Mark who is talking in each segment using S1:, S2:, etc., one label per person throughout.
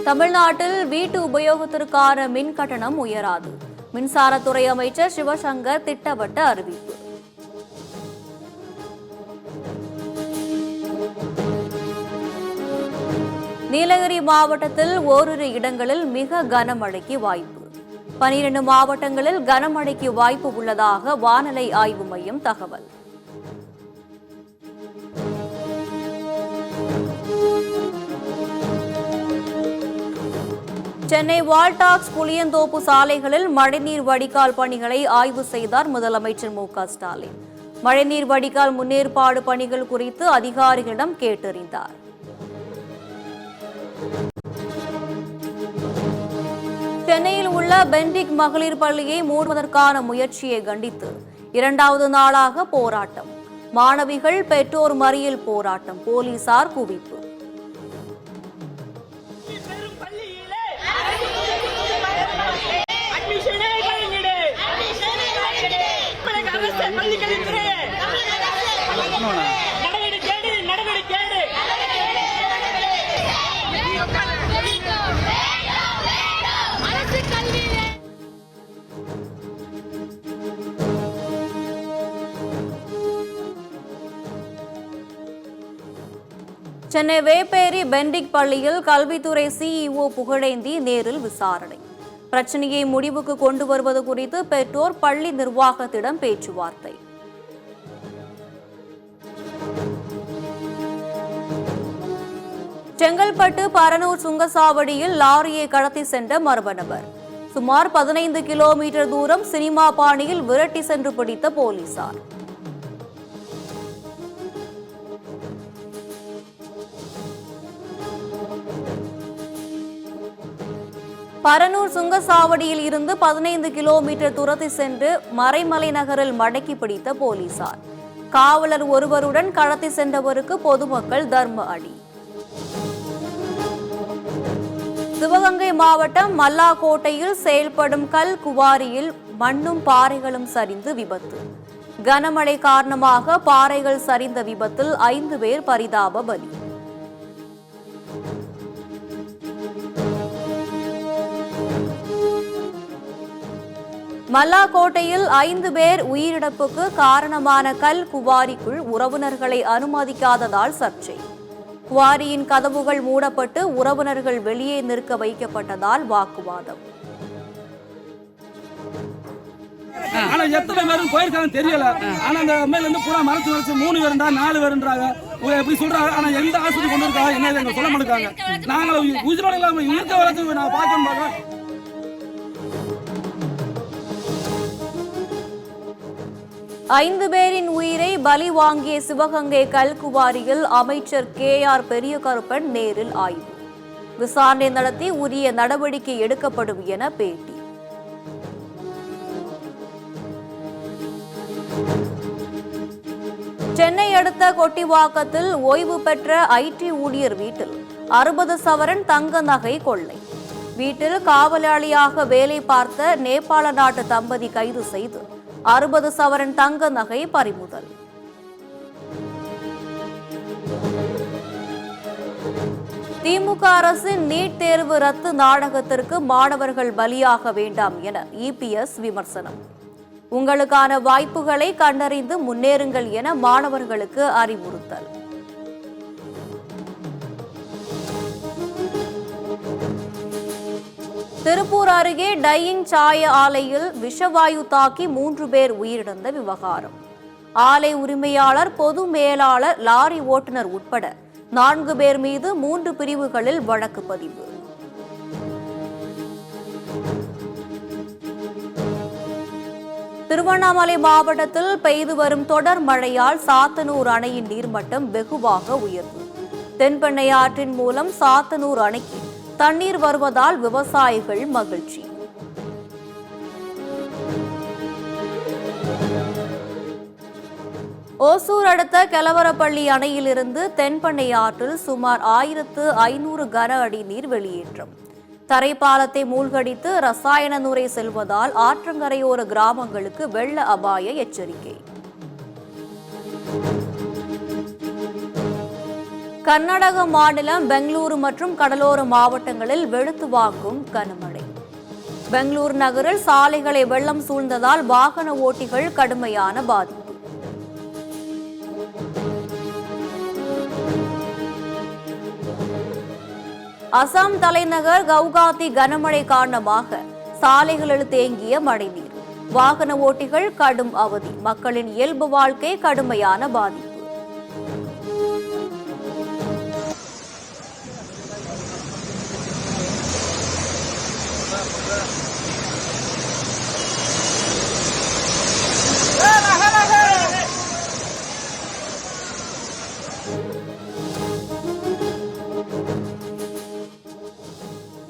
S1: தமிழ்நாட்டில் வீட்டு உபயோகத்திற்கான மின் கட்டணம் உயராது. மின்சாரத்துறை அமைச்சர் சிவசங்கர் திட்டவட்ட அறிவிப்பு. நீலகிரி மாவட்டத்தில் ஓரிரு இடங்களில் மிக கனமழைக்கு வாய்ப்பு. 12 மாவட்டங்களில் கனமழைக்கு வாய்ப்பு உள்ளதாக வானிலை ஆய்வு மையம் தகவல். சென்னை வால்டாக்ஸ் புளியந்தோப்பு சாலைகளில் மழைநீர் வடிகால் பணிகளை ஆய்வு செய்தார் முதலமைச்சர் மு.க.ஸ்டாலின். மழைநீர் வடிகால் முன்னேற்பாடு பணிகள் குறித்து அதிகாரிகளிடம் கேட்டறிந்தார். சென்னையில் உள்ள பென்டிக் மகளிர் பள்ளியை மூடுவதற்கான முயற்சியை கண்டித்து 2வது நாளாக போராட்டம். மாணவிகள் பெற்றோர் மறியல் போராட்டம். போலீசார் குவிப்பு. சென்னை வேப்பேரி பென்டிக் பள்ளியில் கல்வித்துறை சிஇஓ புகழேந்தி நேரில் விசாரணை. பிரச்சனையை முடிவுக்கு கொண்டு வருவது குறித்து பெற்றோர் பள்ளி நிர்வாகத்திடம் பேச்சுவார்த்தை. செங்கல்பட்டு பரனூர் சுங்கசாவடியில் லாரியை கடத்தி சென்ற மர்ம நபர். சுமார் 15 கிலோமீட்டர் தூரம் சினிமா பாணியில் விரட்டி சென்று பிடித்த போலீசார். பரனூர் சுங்கசாவடியில் இருந்து 15 கிலோமீட்டர் தூரத்தை சென்று மறைமலை நகரில் மடக்கி பிடித்த போலீசார். காவலர் ஒருவருடன் கடத்தி சென்றவருக்கு பொதுமக்கள் தர்ம அடி. சிவகங்கை மாவட்டம் மல்லாக்கோட்டையில் செயல்படும் கல் குவாரியில் மண்ணும் பாறைகளும் சரிந்து விபத்து. கனமழை காரணமாக பாறைகள் சரிந்த விபத்தில் 5 பேர் பரிதாப பலி. மல்லாக்கோட்டையில் 5 பேர் உயிரிழப்புக்கு காரணமான கல் குவாரிக்குள் உறவினர்களை அனுமதிக்காததால் சர்ச்சை. குவாரியின் கதவுகள் மூடப்பட்டு உறவினர்கள் வெளியே நிற்க வைக்கப்பட்டதால் வாக்குவாதம்.
S2: ஆனா எத்தனை பேரும் போயிருக்காங்க தெரியல. ஆனா அந்த மேல இருந்து பூரா மறைச்சு 3 பேருண்டா 4 பேருன்றாங்க. எப்படி சொல்றாங்க? ஆனா எந்த ஆஸ்பத்திரி கொண்டு இருக்காங்க என்ன எங்க சொல்ல மாட்டாங்க. நாங்க உயிரோட இல்லாம இருக்க வரைக்கும் நான் பார்க்கணும்.
S1: 5 பேரின் உயிரை பலி வாங்கிய சிவகங்கை கல்குவாரியில் அமைச்சர் KR பெரியகருப்பன் நேரில் ஆய்வு. விசாரணை நடத்தி உரிய நடவடிக்கை எடுக்கப்படும் என பேட்டி. சென்னை அடுத்த கொட்டிவாக்கத்தில் ஓய்வு பெற்ற IT ஊழியர் வீட்டில் 60 சவரன் தங்க நகை கொள்ளை. வீட்டில் காவலாளியாக வேலை பார்த்த நேபாள நாட்டு தம்பதி கைது செய்து 60 சவரன் தங்க நகை பறிமுதல். திமுக அரசின் நீட் தேர்வு ரத்து நாடகத்திற்கு மாணவர்கள் பலியாக வேண்டாம் என EPS விமர்சனம். உங்களுக்கான வாய்ப்புகளை கண்டறிந்து முன்னேறுங்கள் என மாணவர்களுக்கு அறிவுறுத்தல். திருப்பூர் அருகே டையிங் சாய ஆலையில் விஷவாயு தாக்கி 3 பேர் உயிரிழந்த விவகாரம். ஆலை உரிமையாளர், பொது மேலாளர், லாரி ஓட்டுநர் உட்பட 4 பேர் மீது 3 பிரிவுகளில் வழக்கு பதிவு. திருவண்ணாமலை மாவட்டத்தில் பெய்து வரும் தொடர் மழையால் சாத்தனூர் அணையின் நீர்மட்டம் வெகுவாக உயர்வு. தென்பெண்ணை ஆற்றின் மூலம் சாத்தனூர் அணைக்கு தண்ணீர் வருவதால் விவசாயிகள் மகிழ்ச்சி. ஓசூர் அடுத்த கெலவரப்பள்ளி அணையிலிருந்து தென்பெண்ணை ஆற்றில் சுமார் 1500 கன அடி நீர் வெளியேற்றம். தரைப்பாலத்தை மூழ்கடித்து ரசாயன நுரை செல்வதால் ஆற்றங்கரையோர கிராமங்களுக்கு வெள்ள அபாய எச்சரிக்கை. கர்நாடக மாநிலம் பெங்களூரு மற்றும் கடலோர மாவட்டங்களில் வெளுத்து வாங்கும் கனமழை. பெங்களூரு நகரில் சாலைகளை வெள்ளம் சூழ்ந்ததால் வாகன ஓட்டிகள் கடுமையான பாதிப்பு. அசாம் தலைநகர் கவுகாத்தி கனமழை காரணமாக சாலைகளில் தேங்கிய மழைநீர். வாகன ஓட்டிகள் கடும் அவதி. மக்களின் இயல்பு வாழ்க்கை கடுமையான பாதிப்பு.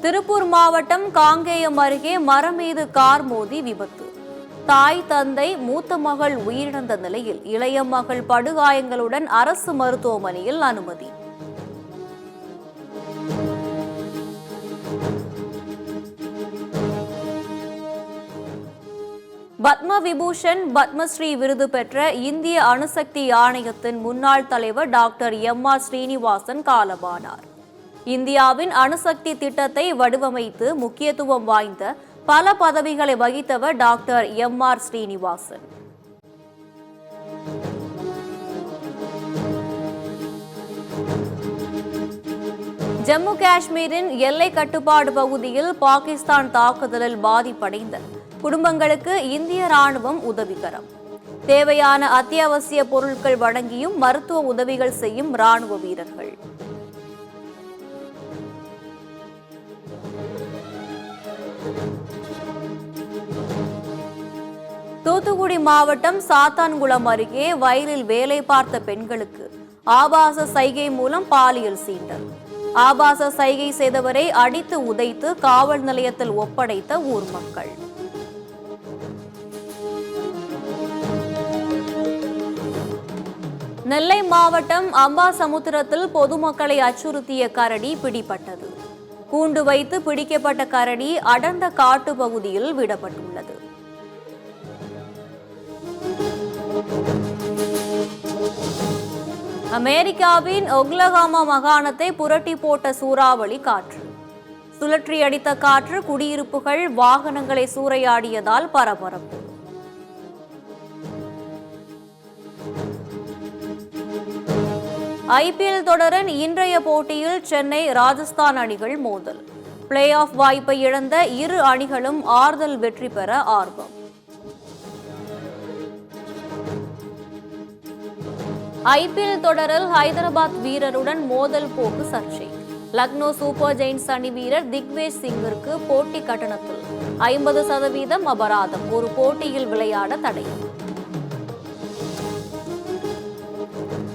S1: திருப்பூர் மாவட்டம் காங்கேயம் அருகே மரம் மீது கார் மோதி விபத்து. தாய், தந்தை, மூத்த மகள் உயிரிழந்த நிலையில் இளைய மகள் படுகாயங்களுடன் அரசு மருத்துவமனையில் அனுமதி. பத்ம விபூஷன், பத்மஸ்ரீ விருது பெற்ற இந்திய அணுசக்தி ஆணையத்தின் முன்னாள் தலைவர் டாக்டர் MR ஸ்ரீனிவாசன் காலமானார். இந்தியாவின் அணுசக்தி திட்டத்தை வடிவமைத்து முக்கியத்துவம் வாய்ந்த பல பதவிகளை வகித்தவர் டாக்டர் MR ஸ்ரீனிவாசன். ஜம்மு காஷ்மீரின் எல்லை கட்டுப்பாடு பகுதியில் பாகிஸ்தான் தாக்குதலில் பாதிப்படைந்த குடும்பங்களுக்கு இந்திய ராணுவம் உதவிகரம். தேவையான அத்தியாவசிய பொருட்கள் வழங்கியும் மருத்துவ உதவிகள் செய்யும் ராணுவ வீரர்கள். தூத்துக்குடி மாவட்டம் சாத்தான்குளம் அருகே வயலில் வேலை பார்த்த பெண்களுக்கு ஆபாச சைகை மூலம் பாலியல் சீண்டல். ஆபாச சைகை செய்தவரை அடித்து உதைத்து காவல் நிலையத்தில் ஒப்படைத்த ஊர் மக்கள். நெல்லை மாவட்டம் அம்பாசமுத்திரத்தில் பொதுமக்களை அச்சுறுத்திய கரடி பிடிபட்டது. கூண்டு வைத்து பிடிக்கப்பட்ட கரடி அடர்ந்த காட்டு பகுதியில் விடப்பட்டுள்ளது. அமெரிக்காவின் ஒக்லஹாமா மாகாணத்தை புரட்டி போட்ட சூறாவளி காற்று. சுழற்றி அடித்த காற்று குடியிருப்புகள், வாகனங்களை சூறையாடியதால் பரபரப்பு. IPL தொடரின் இன்றைய போட்டியில் சென்னை, ராஜஸ்தான் அணிகள் மோதல். பிளே ஆஃப் வாய்ப்பை இழந்த இரு அணிகளும் ஆறுதல் வெற்றி பெற ஆர்வம். IPL தொடரில் ஹைதராபாத் வீரருடன் மோதல் போக்கு சர்ச்சை. லக்னோ சூப்பர் ஜெயின்ஸ் அணி வீரர் திக்வேஜ் சிங்கிற்கு போட்டி கட்டணத்தில் 50% அபராதம். ஒரு போட்டியில் விளையாட தடை.